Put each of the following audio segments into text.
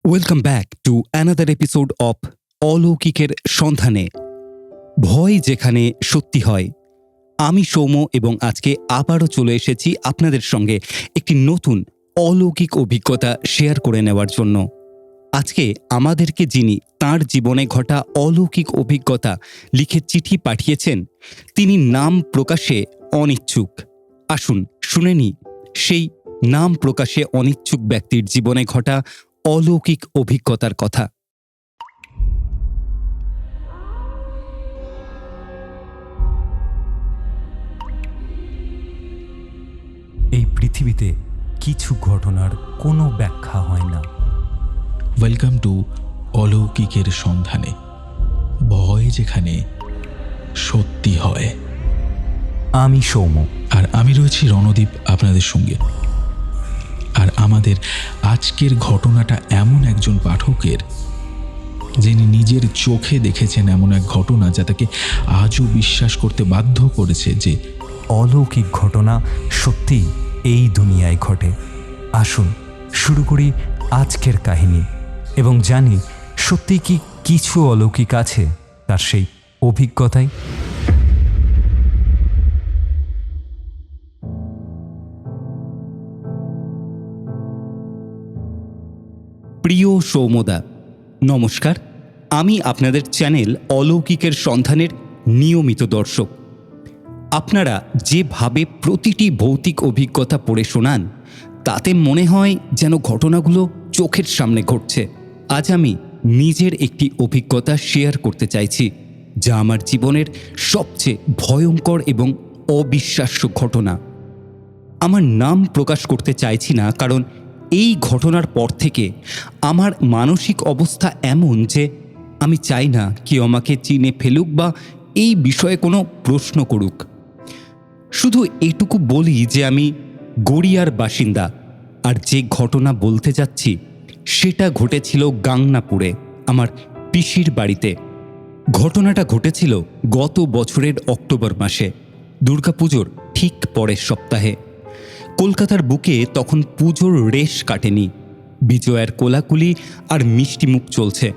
Welcome back to another episode of অলৌকিকের সন্ধানে। ভয় যেখানে সত্যি হয়। আমি সৌম্য এবং আজকে আবারও চলে এসেছি আপনাদের সঙ্গে একটি নতুন অলৌকিক অভিজ্ঞতা শেয়ার করে নেওয়ার জন্য। আজকে আমাদেরকে যিনি তাঁর জীবনে ঘটা অলৌকিক অভিজ্ঞতা লিখে চিঠি পাঠিয়েছেন, তিনি নাম প্রকাশে অনিচ্ছুক। আসুন শুনে নিই সেই নাম প্রকাশে অনিচ্ছুক ব্যক্তির জীবনে ঘটা অলৌকিক অভিজ্ঞতার কথা। এই পৃথিবীতে কিছু ঘটনার কোনো ব্যাখ্যা হয় না। ওয়েলকাম টু অলৌকিকের সন্ধানে। ভয় যেখানে সত্যি হয়। আমি সৌম্য, আর আমি রয়েছি রণদীপ আপনাদের সঙ্গে। আর আমাদের আজকের ঘটনাটা এমন একজন পাঠকের, যিনি নিজের চোখে দেখেছেন এমন এক ঘটনা যা তাকে আজও বিশ্বাস করতে বাধ্য করেছে যে অলৌকিক ঘটনা সত্যিই এই দুনিয়ায় ঘটে। আসুন শুরু করি আজকের কাহিনী এবং জানি সত্যি কি কিছু অলৌকিক আছে তার সেই অভিজ্ঞতায়। প্রিয় সৌম্যদা, নমস্কার। আমি আপনাদের চ্যানেল অলৌকিকের সন্ধানের নিয়মিত দর্শক। আপনারা যেভাবে প্রতিটি ভৌতিক অভিজ্ঞতা পড়ে শোনান, তাতে মনে হয় যেন ঘটনাগুলো চোখের সামনে ঘটছে। আজ আমি নিজের একটি অভিজ্ঞতা শেয়ার করতে চাইছি, যা আমার জীবনের সবচেয়ে ভয়ঙ্কর এবং অবিশ্বাস্য ঘটনা। আমার নাম প্রকাশ করতে চাইছি না, কারণ এই ঘটনার পর থেকে আমার মানসিক অবস্থা এমন যে আমি চাই না কেউ আমাকে চিনে ফেলুক বা এই বিষয়ে কোনো প্রশ্ন করুক। শুধু এটুকু বলি যে আমি গড়িয়ার বাসিন্দা, আর যে ঘটনা বলতে যাচ্ছি সেটা ঘটেছিল গাংনাপুরে, আমার পিসির বাড়িতে। ঘটনাটা ঘটেছিল গত বছরের অক্টোবর মাসে, দুর্গাপুজোর ঠিক পরের সপ্তাহে। কলকাতার বুকে তখন পুজোর রেশ কাটেনি, বিজয়ার কোলাকুলি আর মিষ্টিমুখ চলছে।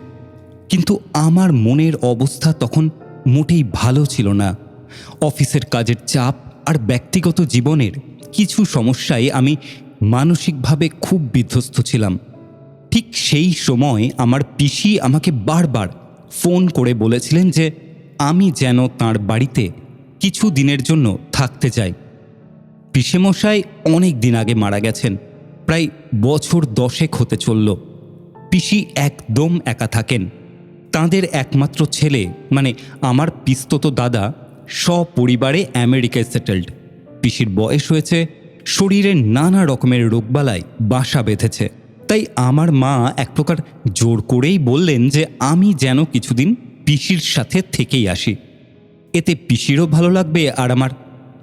কিন্তু আমার মনের অবস্থা তখন মোটেই ভালো ছিল না। অফিসের কাজের চাপ আর ব্যক্তিগত জীবনের কিছু সমস্যায় আমি মানসিকভাবে খুব বিধ্বস্ত ছিলাম। ঠিক সেই সময় আমার পিসি আমাকে বারবার ফোন করে বলেছিলেন যে আমি যেন তাঁর বাড়িতে কিছু দিনের জন্য থাকতে যাই। পিসেমশাই অনেক দিন আগে মারা গেছেন, প্রায় বছর 10 হতে চলল। পিসি একদম একা থাকেন। তাঁদের একমাত্র ছেলে মানে আমার পিস্তত দাদা সপরিবারে আমেরিকায় সেটেলড। পিসির বয়স হয়েছে, শরীরে নানা রকমের রোগবালাই বাসা বেঁধেছে। তাই আমার মা এক প্রকার জোর করেই বললেন যে আমি যেন কিছুদিন পিসির সাথে থেকেই আসি। এতে পিসিরও ভালো লাগবে আর আমার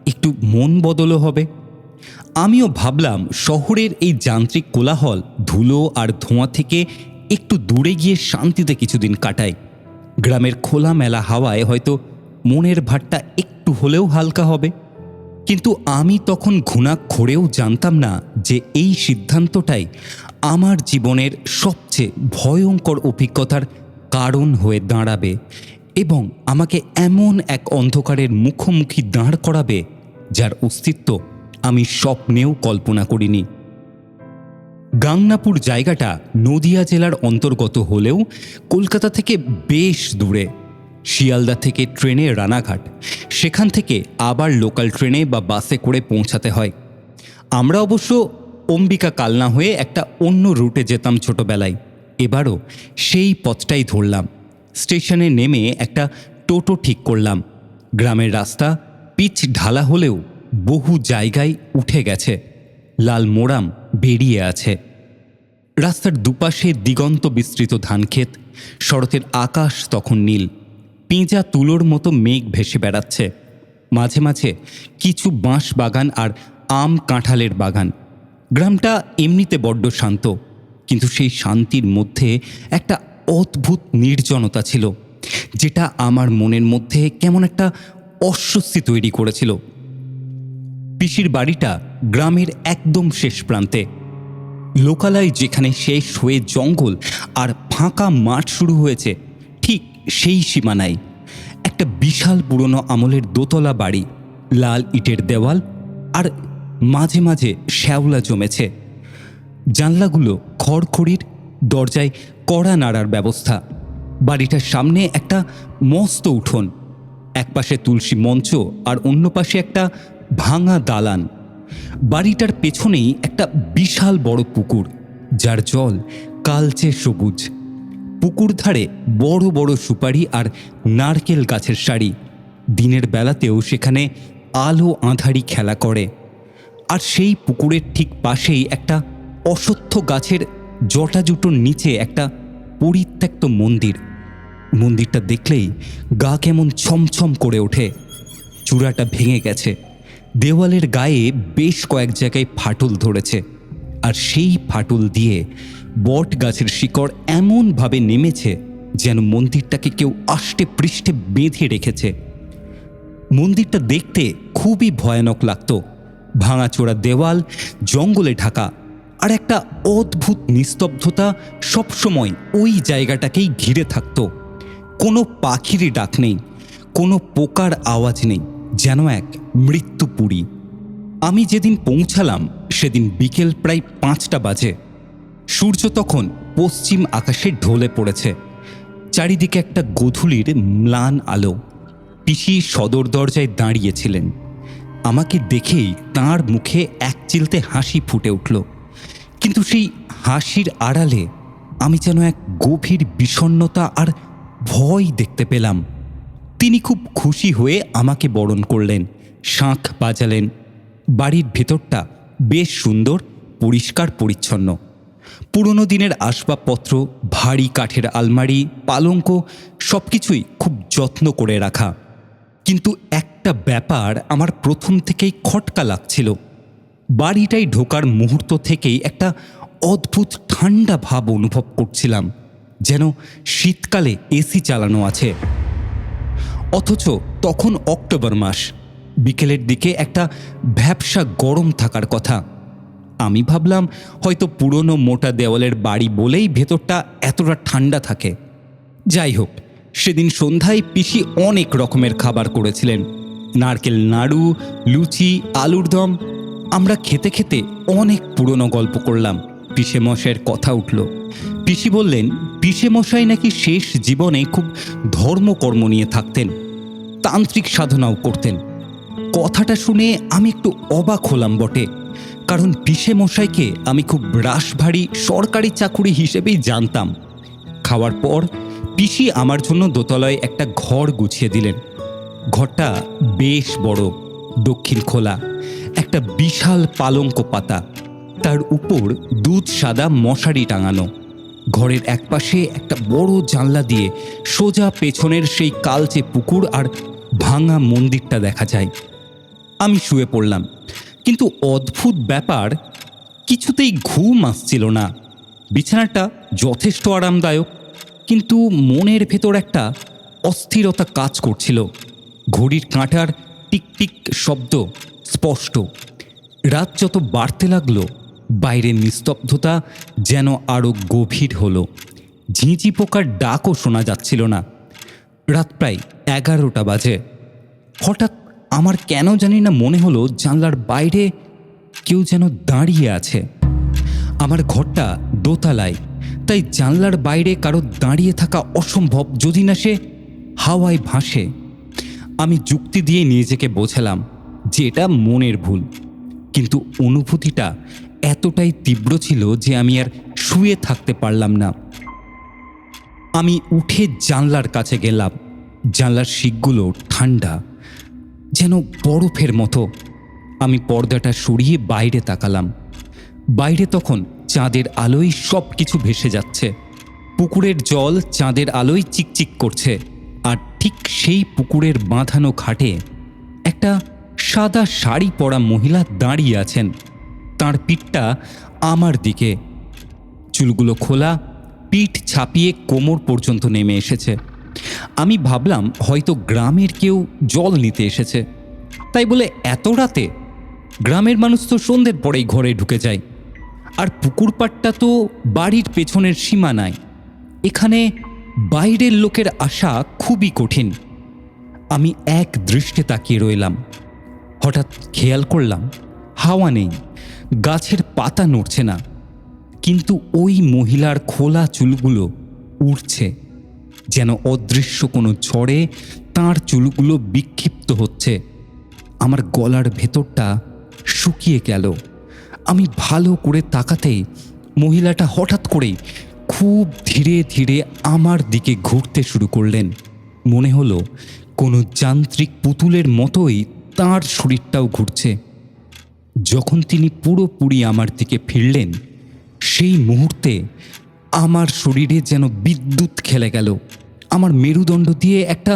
একটু মন বদলও হবে। আমিও ভাবলাম শহরের এই যান্ত্রিক কোলাহল, ধুলো আর ধোঁয়া থেকে একটু দূরে গিয়ে শান্তিতে কিছুদিন কাটাই। গ্রামের খোলামেলা হাওয়ায় হয়তো মনের ভারটা একটু হলেও হালকা হবে। কিন্তু আমি তখন ঘুণাক্ষরেও জানতাম না যে এই সিদ্ধান্তটাই আমার জীবনের সবচেয়ে ভয়ঙ্কর অভিজ্ঞতার কারণ হয়ে দাঁড়াবে এবং আমাকে এমন এক অন্ধকারের মুখোমুখি দাঁড় করাবে যার অস্তিত্ব আমি স্বপ্নেও কল্পনা করিনি। গাংনাপুর জায়গাটা নদিয়া জেলার অন্তর্গত হলেও কলকাতা থেকে বেশ দূরে। শিয়ালদা থেকে ট্রেনে রানাঘাট, সেখান থেকে আবার লোকাল ট্রেনে বা বাসে করে পৌঁছাতে হয়। আমরা অবশ্য অম্বিকা কালনা হয়ে একটা অন্য রুটে যেতাম ছোটবেলায়। এবারও সেই পথটাই ধরলাম। স্টেশনে নেমে একটা টোটো ঠিক করলাম। গ্রামের রাস্তা পিচ ঢালা হলেও বহু জায়গায় উঠে গেছে, লাল মোড়াম বেরিয়ে আছে। রাস্তার দুপাশে দিগন্ত বিস্তৃত ধানক্ষেত, শরতের আকাশ তখন নীল, পেঁজা তুলোর মতো মেঘ ভেসে বেড়াচ্ছে। মাঝে মাঝে কিছু বাঁশ বাগান আর আম কাঁঠালের বাগান। গ্রামটা এমনিতে বড্ড শান্ত, কিন্তু সেই শান্তির মধ্যে একটা অদ্ভুত নির্জনতা ছিল, যেটা আমার মনের মধ্যে কেমন একটা অস্বস্তি তৈরি করেছিল। পিসির বাড়িটা গ্রামের একদম শেষ প্রান্তে। লোকালয় যেখানে শেষ হয়ে জঙ্গল আর ফাঁকা মাঠ শুরু হয়েছে, ঠিক সেই সীমানায় একটা বিশাল পুরনো আমলের দোতলা বাড়ি, লাল ইটের দেওয়াল আর মাঝে মাঝে শ্যাওলা জমেছে। জানলাগুলো খড়খড়ির, দরজায় কড়া নাড়ার ব্যবস্থা। বাড়িটার সামনে একটা মস্ত উঠোন, একপাশে তুলসী মঞ্চ আর অন্য পাশে একটা ভাঙা দালান। বাড়িটার পেছনেই একটা বিশাল বড় পুকুর, যার জল কালচে সবুজ। পুকুর ধারে বড় বড় সুপারি আর নারকেল গাছের সারি। দিনের বেলাতেও সেখানে আলো আঁধারি খেলা করে। আর সেই পুকুরের ঠিক পাশেই একটা অশ্বত্থ গাছের জটাজুটোর নিচে একটা পরিত্যক্ত মন্দির। মন্দিরটা দেখলেই গা কেমন ছমছম করে ওঠে। চূড়াটা ভেঙে গেছে, দেওয়ালের গায়ে বেশ কয়েক জায়গায় ফাটল ধরেছে, আর সেই ফাটল দিয়ে বট গাছের শিকড় এমনভাবে নেমেছে যেন মন্দিরটাকে কেউ আষ্টে পৃষ্ঠে বেঁধে রেখেছে। মন্দিরটা দেখতে খুবই ভয়ানক লাগতো। ভাঙাচোরা দেওয়াল, জঙ্গলে ঢাকা, আর একটা অদ্ভুত নিস্তব্ধতা সবসময় ওই জায়গাটাকেই ঘিরে থাকতো। কোনো পাখির ডাক নেই, কোনো পোকার আওয়াজ নেই, যেন এক মৃত্যুপুরী। আমি যেদিন পৌঁছালাম সেদিন বিকেল প্রায় 5টা বাজে। সূর্য তখন পশ্চিম আকাশে ঢলে পড়েছে। চারিদিকে একটা গোধূলির ম্লান আলো। পিসি সদর দরজায় দাঁড়িয়েছিলেন। আমাকে দেখেই তাঁর মুখে একচিলতে হাসি ফুটে উঠল, কিন্তু সেই হাসির আড়ালে আমি যেন এক গভীর বিষণ্ণতা আর ভয় দেখতে পেলাম। তিনি খুব খুশি হয়ে আমাকে বরণ করলেন, শাঁখ বাজালেন। বাড়ির ভেতরটা বেশ সুন্দর, পরিষ্কার পরিচ্ছন্ন। পুরনো দিনের আসবাবপত্র, ভারী কাঠের আলমারি, পালঙ্ক সব কিছুই খুব যত্ন করে রাখা। কিন্তু একটা ব্যাপার আমার প্রথম থেকেই খটকা লাগছিল। বাড়িটায় ঢোকার মুহূর্ত থেকেই একটা অদ্ভুত ঠান্ডা ভাব অনুভব করছিলাম, যেন শীতকালে এসি চালানো আছে। অথচ তখন অক্টোবর মাস, বিকেলের দিকে একটা ভ্যাপসা গরম থাকার কথা। আমি ভাবলাম হয়তো পুরনো মোটা দেওয়ালের বাড়ি বলেই ভেতরটা এতটা ঠান্ডা থাকে। যাই হোক, সেদিন সন্ধ্যায় পিসি অনেক রকমের খাবার করেছিলেন। নারকেল নাড়ু, লুচি, আলুর দম। আমরা খেতে খেতে অনেক পুরনো গল্প করলাম। পিসেমশাইয়ের কথা উঠল। পিসি বললেন পিসেমশাই নাকি শেষ জীবনে খুব ধর্মকর্ম নিয়ে থাকতেন, তান্ত্রিক সাধনাও করতেন। কথাটা শুনে আমি একটু অবাক হলাম বটে, কারণ পিসেমশাইকে আমি খুব রাশভারী সরকারি চাকুরি হিসেবেই জানতাম। খাওয়ার পর পিসি আমার জন্য দোতলায় একটা ঘর গুছিয়ে দিলেন। ঘরটা বেশ বড়, দক্ষিণ খোলা, একটা বিশাল পালঙ্ক পাতা, তার উপর দুধ সাদা মশারি টাঙানো। ঘরের একপাশে একটা বড় জানলা দিয়ে সোজা পেছনের সেই কালচে পুকুর আর ভাঙা মন্দিরটা দেখা যায়। আমি শুয়ে পড়লাম, কিন্তু অদ্ভুত ব্যাপার, কিছুতেই ঘুম আসছিল না। বিছানাটা যথেষ্ট আরামদায়ক, কিন্তু মনের ভেতর একটা অস্থিরতা কাজ করছিল। ঘড়ির কাঁটার টিকটিক শব্দ স্পষ্ট। রাত যত বাড়তে লাগলো, বাইরের নিস্তব্ধতা যেন আরও গভীর হলো। ঝিঁঝি পোকার ডাকও শোনা যাচ্ছিল না। রাত প্রায় 11টা বাজে। হঠাৎ আমার কেন জানি না মনে হলো জানলার বাইরে কেউ যেন দাঁড়িয়ে আছে। আমার ঘরটা দোতলায়, তাই জানলার বাইরে কারো দাঁড়িয়ে থাকা অসম্ভব, যদি না সে হাওয়ায় ভাসে। আমি যুক্তি দিয়ে নিজেকে বোঝালাম যে এটা মনের ভুল, কিন্তু অনুভূতিটা এতটাই তীব্র ছিল যে আমি আর শুয়ে থাকতে পারলাম না। আমি উঠে জানলার কাছে গেলাম। জানলার শিকগুলো ঠান্ডা, যেন বরফের মতো। আমি পর্দাটা সরিয়ে বাইরে তাকালাম। বাইরে তখন চাঁদের আলোয় সব কিছু ভেসে যাচ্ছে। পুকুরের জল চাঁদের আলোয় চিকচিক করছে, আর ঠিক সেই পুকুরের বাঁধানো ঘাটে একটা সাদা শাড়ি পরা মহিলা দাঁড়িয়ে আছেন। তাঁর পিঠটা আমার দিকে, চুলগুলো খোলা, পিঠ ছাপিয়ে কোমর পর্যন্ত নেমে এসেছে। আমি ভাবলাম হয়তো গ্রামের কেউ জল নিতে এসেছে, তাই বলে এত রাতে। গ্রামের মানুষ তো সন্ধ্যের পরেই ঘরে ঢুকে যায়। আর পুকুর পাড়টা তো বাড়ির পেছনের সীমানায়। এখানে বাইরের লোকের আসা খুবই কঠিন। আমি এক দৃষ্টে তাকিয়ে রইলাম। হঠাৎ খেয়াল করলাম হাওয়া নেই, গাছের পাতা নড়ছে না, কিন্তু ওই মহিলার খোলা চুলগুলো উড়ছে, যেন অদৃশ্য কোনো ঝড়ে তাঁর চুলগুলো বিক্ষিপ্ত হচ্ছে। আমার গলার ভেতরটা শুকিয়ে গেল। আমি ভালো করে তাকাতেই মহিলাটা হঠাৎ করেই খুব ধীরে ধীরে আমার দিকে ঘুরতে শুরু করলেন। মনে হলো কোনো যান্ত্রিক পুতুলের মতোই তাঁর শরীরটাও ঘুরছে। যখন তিনি পুরোপুরি আমার দিকে ফিরলেন, সেই মুহূর্তে আমার শরীরে যেন বিদ্যুৎ খেলে গেল। আমার মেরুদণ্ড দিয়ে একটা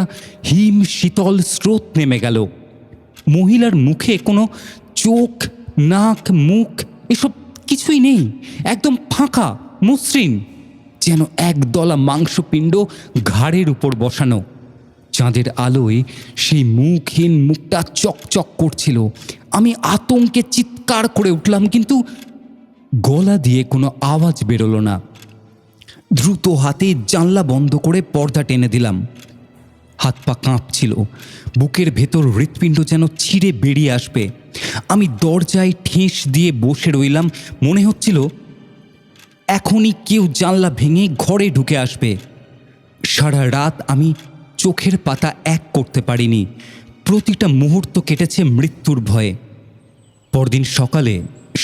হিম শীতল স্রোত নেমে গেল। মহিলার মুখে কোনো চোখ, নাক, মুখ এসব কিছুই নেই, একদম ফাঁকা, মসৃণ, যেন একদলা মাংসপিণ্ড ঘাড়ের উপর বসানো। চাঁদের আলোয় সেই মুখহীন মুখটা চকচক করছিল। আমি আতঙ্কে চিৎকার করে উঠলাম, কিন্তু গলা দিয়ে কোনো আওয়াজ বেরোলো না। দ্রুত হাতে জানলা বন্ধ করে পর্দা টেনে দিলাম। হাত পা কাঁপছিল, বুকের ভেতর হৃৎপিণ্ড যেন ছিঁড়ে বেরিয়ে আসবে। আমি দরজায় ঠেস দিয়ে বসে রইলাম। মনে হচ্ছিল এখনই কেউ জানলা ভেঙে ঘরে ঢুকে আসবে। সারা রাত আমি চোখের পাতা এক করতে পারিনি। প্রতিটা মুহূর্ত কেটেছে মৃত্যুর ভয়ে। পরদিন সকালে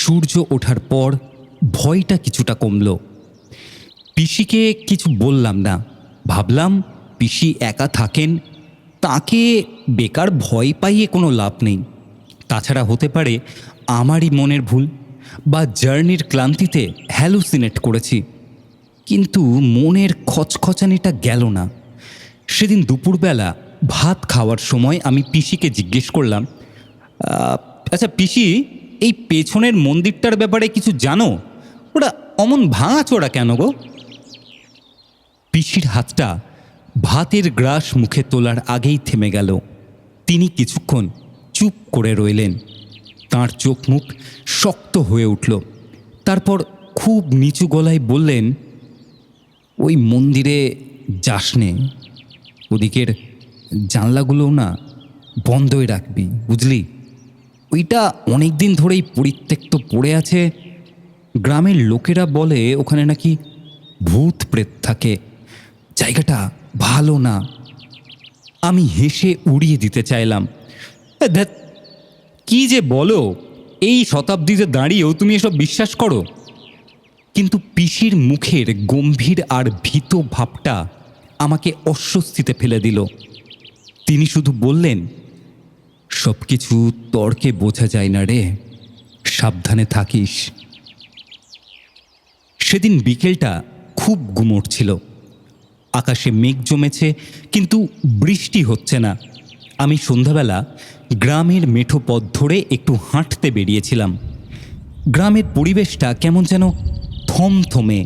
সূর্য ওঠার পর ভয়টা কিছুটা কমল। পিসিকে কিছু বললাম না। ভাবলাম পিসি একা থাকেন, তাকে বেকার ভয় পাইয়ে কোনো লাভ নেই। তাছাড়া হতে পারে আমারই মনের ভুল, বা জার্নির ক্লান্তিতে হ্যালুসিনেট করেছি। কিন্তু মনের খচখচানিটা গেল না। সেদিন দুপুরবেলা ভাত খাওয়ার সময় আমি পিসিকে জিজ্ঞেস করলাম, আচ্ছা পিসি, এই পেছনের মন্দিরটার ব্যাপারে কিছু জানো? ওটা অমন ভাঙাচোরা কেন গো? পিসির হাতটা ভাতের গ্রাস মুখে তোলার আগেই থেমে গেল। তিনি কিছুক্ষণ চুপ করে রইলেন। তাঁর চোখ মুখ শক্ত হয়ে উঠল। তারপর খুব নিচু গলায় বললেন, ওই মন্দিরে যাস নে, ওদিকের জানলাগুলোও না বন্ধই রাখবি, বুঝলি? ওইটা অনেক দিন ধরেই পরিত্যক্ত পড়ে আছে। গ্রামের লোকেরা বলে ওখানে নাকি ভূত প্রেত থাকে, জায়গাটা ভালো না। আমি হেসে উড়িয়ে দিতে চাইলাম, ধ্যাৎ, কি যে বলো, এই শতাব্দীতে দাঁড়িয়েও তুমি এসব বিশ্বাস করো? কিন্তু পিসির মুখের গম্ভীর আর ভীত ভাবটা আমাকে অস্বস্তিতে ফেলে দিল। তিনি শুধু বললেন, সব কিছু তর্কে বোঝা যায় না রে, সাবধানে থাকিস। সেদিন বিকেলটা খুব গুমোট ছিল। আকাশে মেঘ জমেছে, কিন্তু বৃষ্টি হচ্ছে না। আমি সন্ধ্যাবেলা গ্রামের মেঠো পথ ধরে একটু হাঁটতে বেরিয়েছিলাম। গ্রামের পরিবেশটা কেমন যেন থমথমে।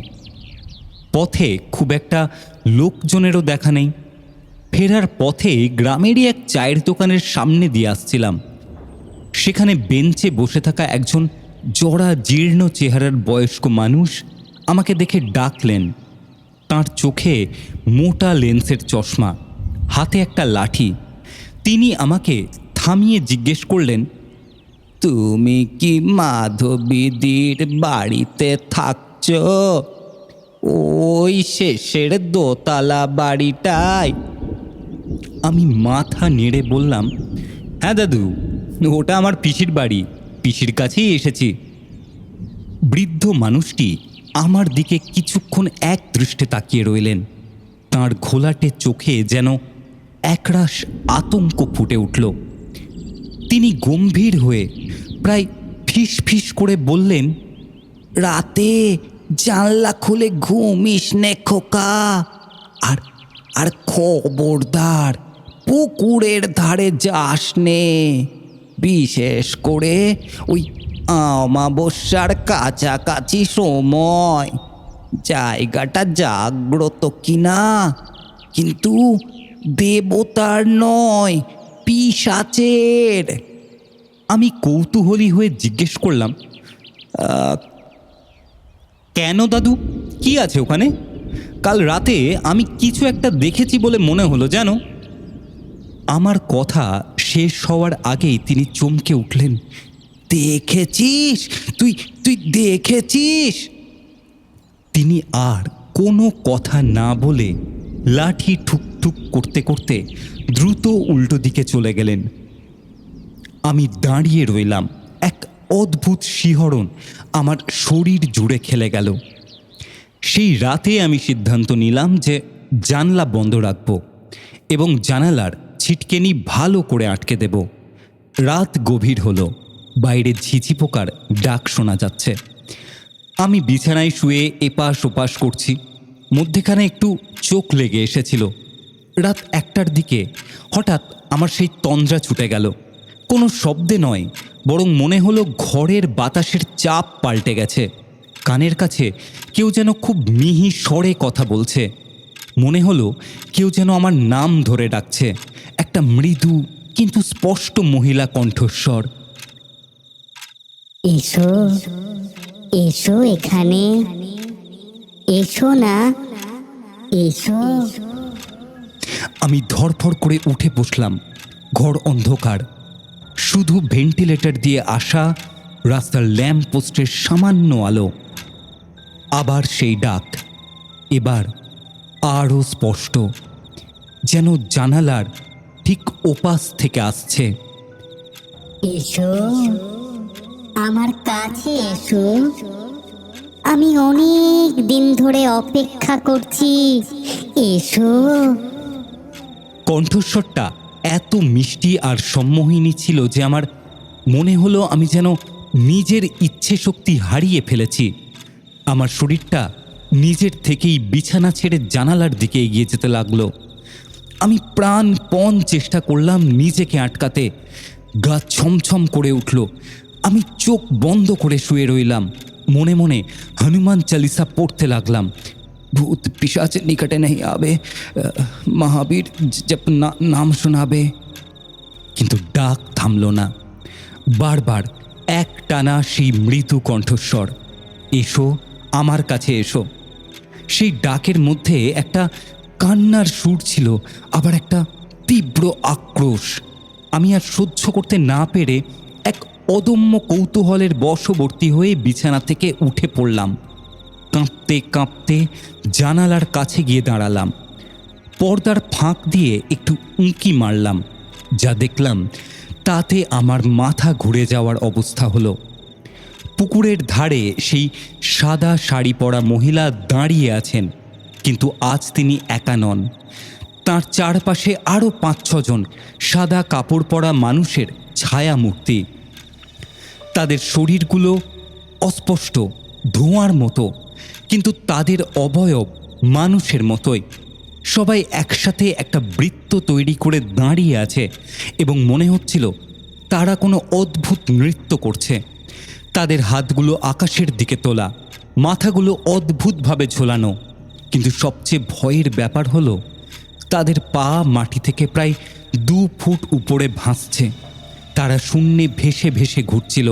পথে খুব একটা লোকজনেরও দেখা নেই। ফেরার পথে গ্রামেরই এক চায়ের দোকানের সামনে দিয়ে আসছিলাম। সেখানে বেঞ্চে বসে থাকা একজন জড়া জীর্ণ চেহারার বয়স্ক মানুষ আমাকে দেখে ডাকলেন। তাঁর চোখে মোটা লেন্সের চশমা, হাতে একটা লাঠি। তিনি আমাকে থামিয়ে জিজ্ঞেস করলেন, তুমি কি মাধবীদির বাড়িতে থাকছ? ওই শেষের দোতলা বাড়িটায়? আমি মাথা নেড়ে বললাম, হ্যাঁ দাদু, ওটা আমার পিসির বাড়ি, পিসির কাছেই এসেছি। বৃদ্ধ মানুষটি আমার দিকে কিছুক্ষণ এক দৃষ্টে তাকিয়ে রইলেন। তাঁর ঘোলাটে চোখে যেন একরাশ আতঙ্ক ফুটে উঠল। তিনি গম্ভীর হয়ে প্রায় ফিস ফিস করে বললেন, রাতে জানলা খুলে ঘুমিস নে খোকা, আর আর খবরদার পুকুরের ধারে যাস নে, বিশেষ করে ওই অমাবস্যার কাছাকাছি সময়। জায়গাটা জাগ্রত কিনা, কিন্তু দেবতার নয়, পিশাচের। আমি কৌতূহলী হয়ে জিজ্ঞেস করলাম, কেন দাদু, কি আছে ওখানে? কাল রাতে আমি কিছু একটা দেখেছি বলে মনে হলো জানো। আমার কথা শেষ হওয়ার আগেই তিনি চমকে উঠলেন। দেখেছিস? তুই তুই দেখেছিস? তিনি আর কোনো কথা না বলে লাঠি ঠুকঠুক করতে করতে দ্রুত উল্টো দিকে চলে গেলেন। আমি দাঁড়িয়ে রইলাম। এক অদ্ভুত শিহরণ আমার শরীর জুড়ে খেলে গেল। সেই রাতে আমি সিদ্ধান্ত নিলাম যে জানলা বন্ধ রাখব এবং জানালার ছিটকেনি ভালো করে আটকে দেব। রাত গভীর হলো, বাইরে ঝিঝি পোকার ডাক শোনা যাচ্ছে। আমি বিছানায় শুয়ে এপাশ ওপাশ করছি, মধ্যেখানে একটু চোখ লেগে এসেছিল। রাত 1টার দিকে হঠাৎ আমার সেই তন্দ্রা ছুটে গেল। কোনো শব্দে নয়, বরং মনে হলো ঘরের বাতাসের চাপ পাল্টে গেছে। কানের কাছে কেউ যেন খুব মিহি স্বরে কথা বলছে। মনে হলো কেউ যেন আমার নাম ধরে ডাকছে, একটা মৃদু কিন্তু স্পষ্ট মহিলা কণ্ঠস্বর। এসো, এসো এখানে, এসো না, এসো। আমি ধরফর করে উঠে বসলাম। ঘর অন্ধকার, শুধু ভেন্টিলেটর দিয়ে আসা রাস্তার ল্যাম্প পোস্টের সামান্য আলো। আবার সেই ডাক, এবার আরও স্পষ্ট, যেন জানালার ঠিক ওপাশ থেকে আসছে। এসো, আমার কাছে এসো, আমি অনেক দিন ধরে অপেক্ষা করছি, এসো। কণ্ঠস্বরটা এত মিষ্টি আর সম্মোহিনী ছিল যে আমার মনে হলো আমি যেন নিজের ইচ্ছে শক্তি হারিয়ে ফেলেছি। আমার শরীরটা নিজের থেকেই বিছানা ছেড়ে জানালার দিকে এগিয়ে যেতে লাগলো। আমি প্রাণপণ চেষ্টা করলাম নিজেকে আটকাতে। গা ছমছম করে উঠল। আমি চোখ বন্ধ করে শুয়ে রইলাম। মনে মনে হনুমান চালিসা পড়তে লাগলাম। ভূত পিশাচ নিকটে नहीं आवे, মহাবীর জপ নাম শোনাবে। কিন্তু ডাক থামল না। বারবার এক টানা সেই মৃদু কণ্ঠস্বর, এসো, আমার কাছে এসো। সেই ডাকের মধ্যে একটা কান্নার সুর ছিল, আবার একটা তীব্র আক্রোশ। আমি আর সহ্য করতে না পেরে এক অদম্য কৌতূহলের বশবর্তী হয়ে বিছানা থেকে উঠে পড়লাম। কাঁপতে কাঁপতে জানালার কাছে গিয়ে দাঁড়ালাম। পর্দার ফাঁক দিয়ে একটু উঁকি মারলাম। যা দেখলাম তাতে আমার মাথা ঘুরে যাওয়ার অবস্থা হলো। পুকুরের ধারে সেই সাদা শাড়ি পরা মহিলা দাঁড়িয়ে আছেন, কিন্তু আজ তিনি একা নন। তার চারপাশে আরও 5-6 জন সাদা কাপড় পরা মানুষের ছায়া মূর্তি। তাদের শরীরগুলো অস্পষ্ট, ধোঁয়ার মতো, কিন্তু তাদের অবয়ব মানুষের মতোই। সবাই একসাথে একটা বৃত্ত তৈরি করে দাঁড়িয়ে আছে এবং মনে হচ্ছিল তারা কোনো অদ্ভুত নৃত্য করছে। তাদের হাতগুলো আকাশের দিকে তোলা, মাথাগুলো অদ্ভুতভাবে ঝোলানো। কিন্তু সবচেয়ে ভয়ের ব্যাপার হলো তাদের পা মাটি থেকে প্রায় 2 ফুট উপরে ভাসছে। তারা শূন্যে ভেসে ভেসে ঘুরছিল,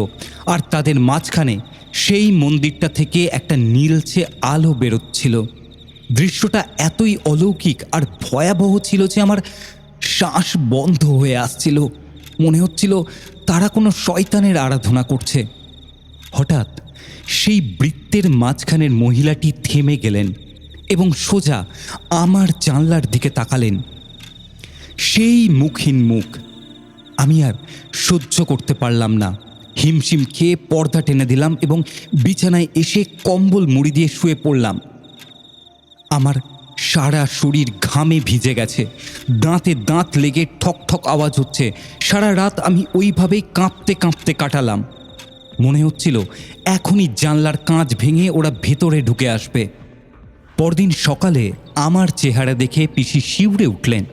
আর তাদের মাঝখানে সেই মন্দিরটা থেকে একটা নীলচে আলো বেরোচ্ছিল। দৃশ্যটা এতই অলৌকিক আর ভয়াবহ ছিল যে আমার শ্বাস বন্ধ হয়ে আসছিল। মনে হচ্ছিল তারা কোনো শয়তানের আরাধনা করছে। হঠাৎ সেই বৃত্তের মাঝখানের মহিলাটি থেমে গেলেন এবং সোজা আমার জানলার দিকে তাকালেন। সেই মুখহীন মুখ। আমি আর সহ্য করতে পারলাম না। হিমশিম খেয়ে পর্দা টেনে দিলাম এবং বিছানায় এসে কম্বল মুড়ি দিয়ে শুয়ে পড়লাম। আমার সারা শরীর ঘামে ভিজে গেছে, দাঁতে দাঁত লেগে ঠক ঠক আওয়াজ হচ্ছে। সারা রাত আমি ওইভাবেই কাঁপতে কাঁপতে কাটালাম। মনে হচ্ছিল এখনই জানলার কাঁচ ভেঙে ওরা ভেতরে ঢুকে আসবে। পরদিন সকালে আমার চেহারা দেখে পিসি শিউরে উঠলেন।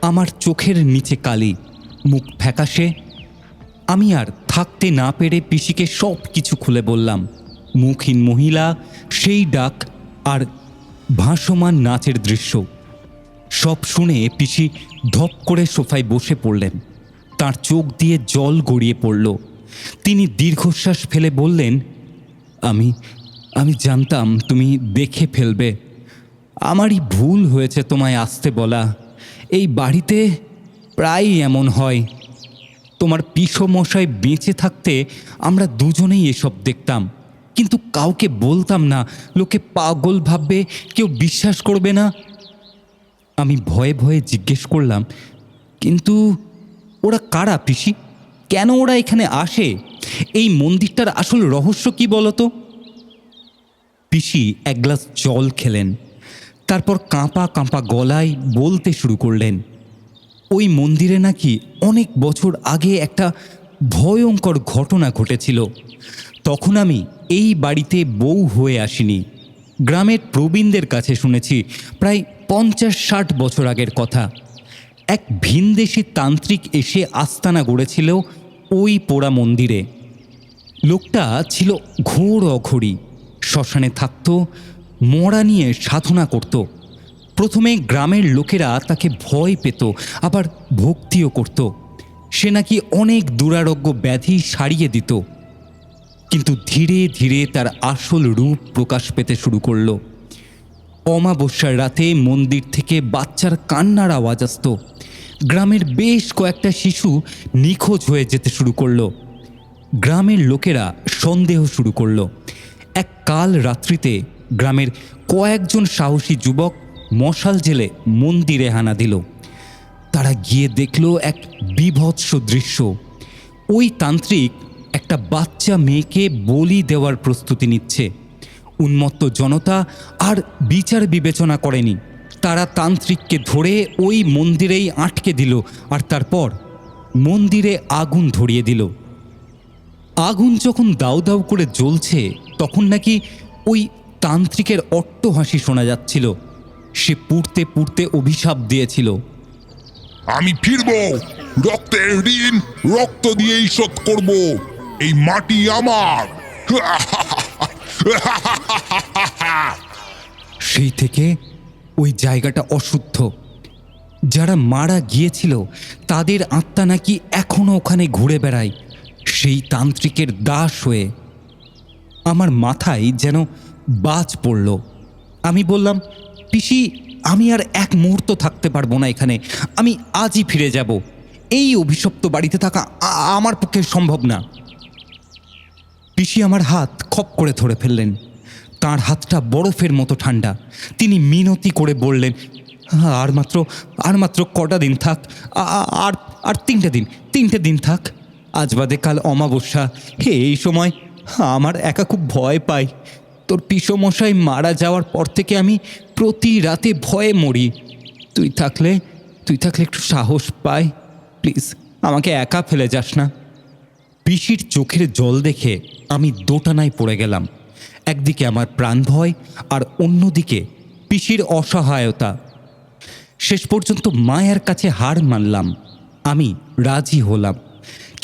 আমার চোখের নিচে কালি, মুখ ফ্যাকাশে। আমি আর থাকতে না পেরে পিসিকে সব কিছু খুলে বললাম। মুখহীন মহিলা, সেই ডাক আর ভাসমান নাচের দৃশ্য সব শুনে পিসি ধপ করে সোফায় বসে পড়লেন। তার চোখ দিয়ে জল গড়িয়ে পড়ল। তিনি দীর্ঘশ্বাস ফেলে বললেন, আমি জানতাম তুমি দেখে ফেলবে। আমারই ভুল হয়েছে তোমায় আসতে বলা। এই বাড়িতে প্রায়ই এমন হয়। তোমার পিসমশাই বেঁচে থাকতে আমরা দুজনেই এসব দেখতাম, কিন্তু কাউকে বলতাম না। লোকে পাগল ভাববে, কেউ বিশ্বাস করবে না। আমি ভয়ে ভয়ে জিজ্ঞেস করলাম, কিন্তু ওরা কারা পিসি? কেন ওরা এখানে আসে? এই মন্দিরটার আসল রহস্য কি বলো তো? পিসি এক গ্লাস জল খেলেন, তারপর কাঁপা কাঁপা গলায় বলতে শুরু করলেন, ওই মন্দিরে নাকি অনেক বছর আগে একটা ভয়ঙ্কর ঘটনা ঘটেছিল। তখন আমি এই বাড়িতে বউ হয়ে আসিনি। গ্রামের প্রবীণদের কাছে শুনেছি, প্রায় 50-60 বছর আগের কথা। এক ভিনদেশি তান্ত্রিক এসে আস্তানা গড়েছিল ওই পোড়া মন্দিরে। লোকটা ছিল ঘোর অঘোরী, শ্মশানে থাকত, মরা নিয়ে সাধনা করত। প্রথমে গ্রামের লোকেরা তাকে ভয় পেত, আবার ভক্তিও করত। সে নাকি অনেক দুরারোগ্য ব্যাধি সারিয়ে দিত। কিন্তু ধীরে ধীরে তার আসল রূপ প্রকাশ পেতে শুরু করলো। অমাবস্যার রাতে মন্দির থেকে বাচ্চার কান্নার আওয়াজ আসত। গ্রামের বেশ কয়েকটা শিশু নিখোঁজ হয়ে যেতে শুরু করলো। গ্রামের লোকেরা সন্দেহ শুরু করলো। এক কাল রাত্রিতে গ্রামের কয়েকজন সাহসী যুবক মশাল জেলে মন্দিরে হানা দিল। তারা গিয়ে দেখল এক বীভৎস দৃশ্য। ওই তান্ত্রিক একটা বাচ্চা মেয়েকে বলি দেওয়ার প্রস্তুতি নিচ্ছে। উন্মত্ত জনতা আর বিচার বিবেচনা করেনি। তারা তান্ত্রিককে ধরে ওই মন্দিরেই আটকে দিল, আর তারপর মন্দিরে আগুন ধরিয়ে দিল। আগুন যখন দাউ দাউ করে জ্বলছে, তখন নাকি ওই তান্ত্রিকের অট্টহাসি শোনা যাচ্ছিল। সে পুড়তে পুড়তে অভিশাপ দিয়েছিল, আমি ফিরব, রক্তের ঋণ রক্ত দিয়েই শোধ করব। এই মাটি আমার। সেই থেকে ওই জায়গাটা অশুদ্ধ। যারা মারা গিয়েছিল তাদের আত্মা নাকি এখনো ওখানে ঘুরে বেড়ায়, সেই তান্ত্রিকের দাস হয়ে। আমার মাথায় যেন বাজ পড়ল। আমি বললাম, পিসি, আমি আর এক মুহূর্ত থাকতে পারবো না এখানে। আমি আজই ফিরে যাব। এই অভিশপ্ত বাড়িতে থাকা আমার পক্ষে সম্ভব না। পিসি আমার হাত খপ করে ধরে ফেললেন। তার হাতটা বরফের মতো ঠান্ডা। তিনি মিনতি করে বললেন, আর মাত্র কটা দিন থাক, আর 3টে দিন থাক। আজ বাদে কাল অমাবস্যা। এই সময় আমার একা খুব ভয় পাই। তোর পিসমশাই মারা যাওয়ার পর থেকে আমি প্রতি রাতে ভয়ে মরি। তুই থাকলে একটু সাহস পাই। প্লিজ, আমাকে একা ফেলে যাস না। পিসির চোখের জল দেখে আমি দোটানায় পড়ে গেলাম। একদিকে আমার প্রাণ ভয়, আর অন্যদিকে পিসির অসহায়তা। শেষ পর্যন্ত মায়ের কাছে হার মানলাম। আমি রাজি হলাম,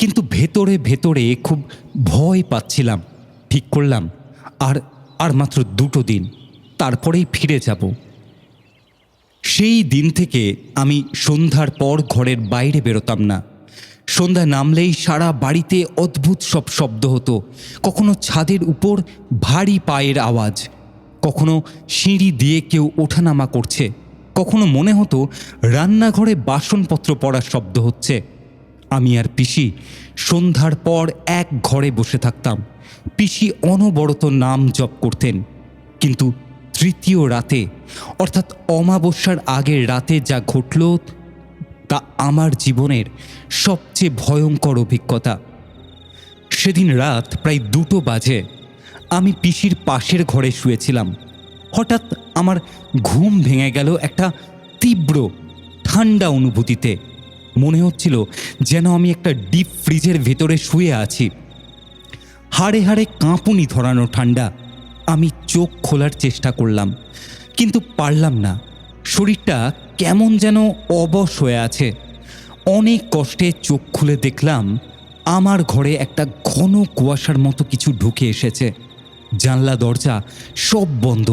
কিন্তু ভেতরে ভেতরে খুব ভয় পাচ্ছিলাম। ঠিক করলাম, আর মাত্র 2 দিন, তারপরেই ফিরে যাব। সেই দিন থেকে আমি সন্ধ্যার পর ঘরের বাইরে বেরোতাম না। সন্ধ্যা নামলেই সারা বাড়িতে অদ্ভুত সব শব্দ হতো। কখনো ছাদের উপর ভারী পায়ের আওয়াজ, কখনো সিঁড়ি দিয়ে কেউ ওঠানামা করছে, কখনো মনে হতো রান্নাঘরে বাসনপত্র পড়ার শব্দ হচ্ছে। আমি আর পিসি সন্ধ্যার পর এক ঘরে বসে থাকতাম। পিসি অনবরত নাম জপ করতেন, কিন্তু তৃতীয় রাতে, অর্থাৎ অমাবস্যার আগের রাতে যা ঘটল তা আমার জীবনের সবচেয়ে ভয়ঙ্কর অভিজ্ঞতা। সেদিন রাত প্রায় 2টো বাজে। আমি পিসির পাশের ঘরে শুয়েছিলাম। হঠাৎ আমার ঘুম ভেঙে গেল একটা তীব্র ঠান্ডা অনুভূতিতে। মনে হচ্ছিল যেন আমি একটা ডিপ ফ্রিজের ভেতরে শুয়ে আছি। হাড়ে হাড়ে কাঁপুনি ধরানো ঠান্ডা। আমি চোখ খোলার চেষ্টা করলাম, কিন্তু পারলাম না। শরীরটা কেমন যেন অবশ হয়ে আছে। অনেক কষ্টে চোখ খুলে দেখলাম আমার ঘরে একটা ঘন কুয়াশার মতো কিছু ঢুকে এসেছে। জানলা দরজা সব বন্ধ,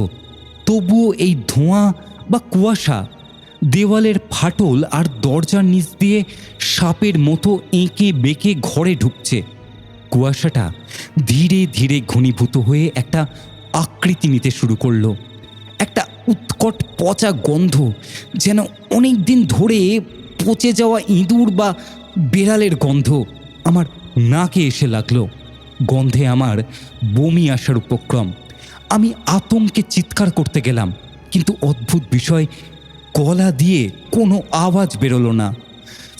তবুও এই ধোঁয়া বা কুয়াশা দেওয়ালের ফাটল আর দরজার নিচ দিয়ে সাপের মতো এঁকে বেঁকে ঘরে ঢুকছে। কুয়াশাটা ধীরে ধীরে ঘনীভূত হয়ে একটা আকৃতি নিতে শুরু করলো। একটা উৎকট পচা গন্ধ, যেন অনেক দিন ধরে পচে যাওয়া ইঁদুর বা বেড়ালের গন্ধ আমার নাকে এসে লাগলো। গন্ধে আমার বমি আসার উপক্রম। আমি আতঙ্কে চিৎকার করতে গেলাম, কিন্তু অদ্ভুত বিষয়, গলা দিয়ে কোনো আওয়াজ বেরোলো না।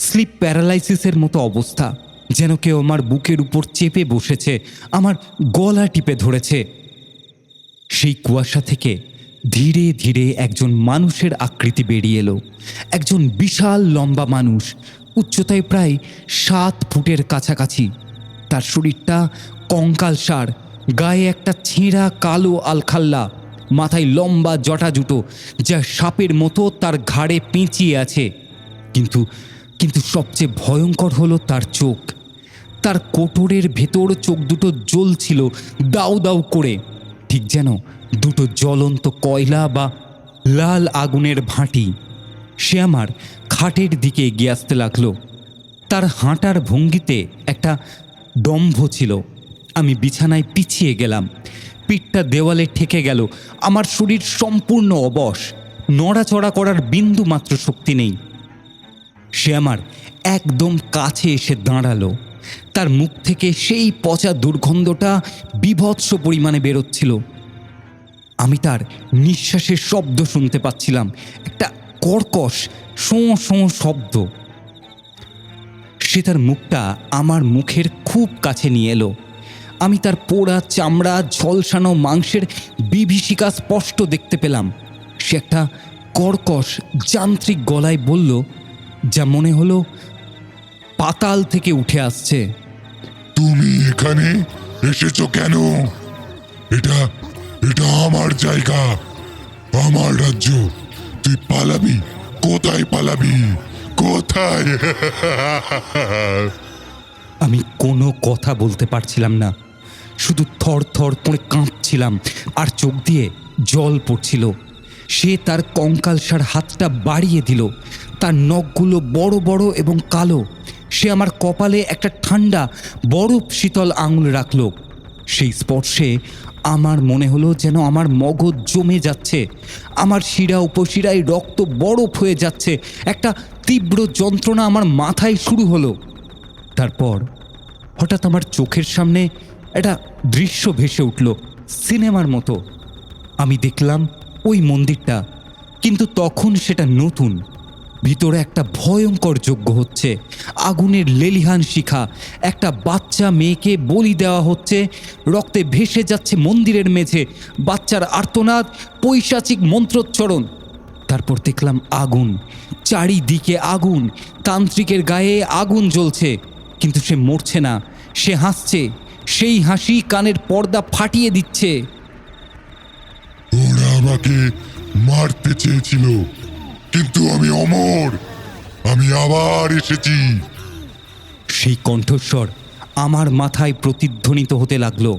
স্লিপ প্যারালাইসিসের মতো অবস্থা, যেন কেউ আমার বুকের উপর চেপে বসেছে, আমার গলা টিপে ধরেছে। সেই কুয়াশা থেকে ধীরে ধীরে একজন মানুষের আকৃতি বেরিয়ে এলো। একজন বিশাল লম্বা মানুষ, উচ্চতায় প্রায় 7 ফুটের কাছাকাছি। তার শরীরটা কঙ্কালসার, গায়ে একটা ছেঁড়া কালো আলখাল্লা, মাথায় লম্বা জটাজুটো যা সাপের মতো তার ঘাড়ে পেঁচিয়ে আছে। কিন্তু কিন্তু সবচেয়ে ভয়ঙ্কর হলো তার চোখ। তার কোটরের ভেতর চোখ দুটো জ্বলছিল দাউ দাউ করে, ঠিক যেন দুটো জ্বলন্ত কয়লা বা লাল আগুনের ভাঁটি। সে আমার খাটের দিকে এগিয়ে আসতে লাগলো। তার হাঁটার ভঙ্গিতে একটা দম্ভ ছিল। আমি বিছানায় পিছিয়ে গেলাম, পিঠটা দেওয়ালে ঠেকে গেল। আমার শরীর সম্পূর্ণ অবশ, নড়াচড়া করার বিন্দু মাত্র শক্তি নেই। সে আমার একদম কাছে এসে দাঁড়ালো। তার মুখ থেকে সেই পচা দুর্গন্ধটা বীভৎস পরিমাণে বেরোচ্ছিল। আমি তার নিঃশ্বাসের শব্দ শুনতে পাচ্ছিলাম, একটা কর্কশ শোঁ শোঁ শব্দ। সে তার মুখটা আমার মুখের খুব কাছে নিয়ে এলো। আমি তার পোড়া চামড়া, ঝলসানো মাংসের বিভীষিকা স্পষ্ট দেখতে পেলাম। সে একটা কর্কশ যান্ত্রিক গলায় বলল, যা মনে হলো পাতাল থেকে উঠে আসছে, তুমি এখানে এসেছো কেন? এটা এটা আমার জায়গা, আমার রাজ্য। তুই পালাবি? কোথায় পালাবি? কোথায়? আমি কোনো কথা বলতে পারছিলাম না, শুধু থর থর করে কাঁপছিলাম আর চোখ দিয়ে জল পড়ছিল। সে তার কঙ্কালসার হাতটা বাড়িয়ে দিল। তার নখগুলো বড় বড় এবং কালো। সে আমার কপালে একটা ঠান্ডা বরফ শীতল আঙুল রাখল। সেই স্পর্শে আমার মনে হলো যেন আমার মগজ জমে যাচ্ছে, আমার শিরা উপশিরায় রক্ত বরফ হয়ে যাচ্ছে। একটা তীব্র যন্ত্রণা আমার মাথায় শুরু হলো। তারপর হঠাৎ আমার চোখের সামনে একটা দৃশ্য ভেসে উঠল, সিনেমার মতো। আমি দেখলাম ওই মন্দিরটা, কিন্তু তখন সেটা নতুন। ভিতরে একটা ভয়ঙ্কর যজ্ঞ হচ্ছে, আগুনের লেলিহান শিখা, একটা বাচ্চা মেয়েকে বলি দেওয়া হচ্ছে, রক্তে ভেসে যাচ্ছে মন্দিরের মেঝে বাচ্চার আর্তনাদ, পৈশাচিক মন্ত্রোচ্চারণ। তারপর দেখলাম আগুন, চারিদিকে আগুন, তান্ত্রিকের গায়ে আগুন জ্বলছে, কিন্তু সে মরছে না, সে হাসছে। সেই হাসি কানের পর্দা ফাটিয়ে দিচ্ছে। ওরা আমাকে মারতে চেয়েছিল, কিন্তু আমি অমর, আমি আবার এসেছি। সেই কণ্ঠস্বর আমার মাথায় প্রতিধ্বনিত হতে লাগলো।